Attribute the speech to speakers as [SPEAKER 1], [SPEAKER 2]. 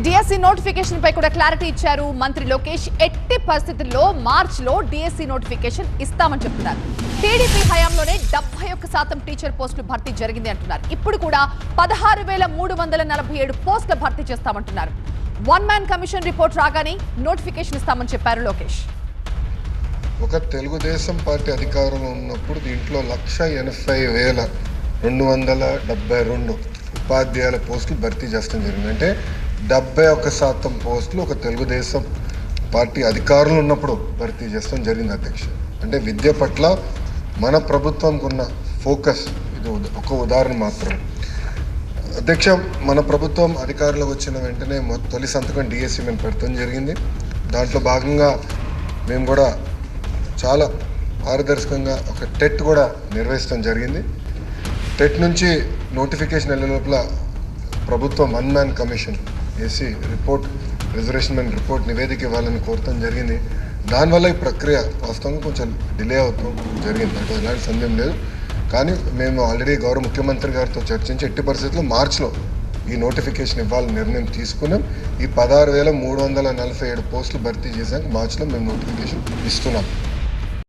[SPEAKER 1] DSC notification పై కూడా clarity ఇచ్చారు మంత్రి లోకేష్. ఎట్టి పరిస్థితుల్లో మార్చిలో డిఎస్సి నోటిఫికేషన్ ఇస్తామని చెప్తున్నారు. టీడీపీ హయాంలోనే 71% టీచర్ పోస్టులు భర్తీ జరిగింది అంటున్నారు. ఇప్పుడు కూడా 16,347 పోస్టుల భర్తీ చేస్తామంటున్నారు. వన్ మ్యాన్ కమిషన్ రిపోర్ట్ రాగానే నోటిఫికేషన్ ఇస్తామని చెప్పారు లోకేష్.
[SPEAKER 2] ఒక తెలుగుదేశం పార్టీ అధికారంలో ఉన్నప్పుడు దీంట్లో 1,80,272 ఉపాధ్యాయుల పోస్టులు భర్తీ చేస్తాం జరిగింది. అంటే 71% పోస్టులు ఒక తెలుగుదేశం పార్టీ అధికారంలో ఉన్నప్పుడు భర్తీ చేస్తాం జరిగింది అధ్యక్ష. అంటే విద్య పట్ల మన ప్రభుత్వంకు ఉన్న ఫోకస్ ఇది ఒక ఉదాహరణ మాత్రం. అధ్యక్ష, మన ప్రభుత్వం అధికారంలోకి వచ్చిన వెంటనే తొలి సంతకం డిఎస్సి మేము పెడతాం జరిగింది. దాంట్లో భాగంగా మేము కూడా చాలా పారదర్శకంగా ఒక టెట్ కూడా నిర్వహించడం జరిగింది. టెట్ నుంచి నోటిఫికేషన్ వెళ్ళే లోపల ప్రభుత్వం వన్ మ్యాన్ కమిషన్ వేసి రిపోర్ట్ రిజర్వేషన్ రిపోర్ట్ నివేదిక ఇవ్వాలని కోరటం జరిగింది. దానివల్ల ఈ ప్రక్రియ వాస్తవంగా కొంచెం డిలే అవుతాం జరిగింది. అంటే ఎలాంటి సందేహం లేదు. కానీ మేము ఆల్రెడీ గౌరవ ముఖ్యమంత్రి గారితో చర్చించి ఎట్టి పరిస్థితుల్లో మార్చిలో ఈ నోటిఫికేషన్ ఇవ్వాలని నిర్ణయం తీసుకున్నాం. ఈ 16,347 పోస్టులు భర్తీ చేశాక మార్చిలో మేము నోటిఫికేషన్ ఇస్తున్నాం.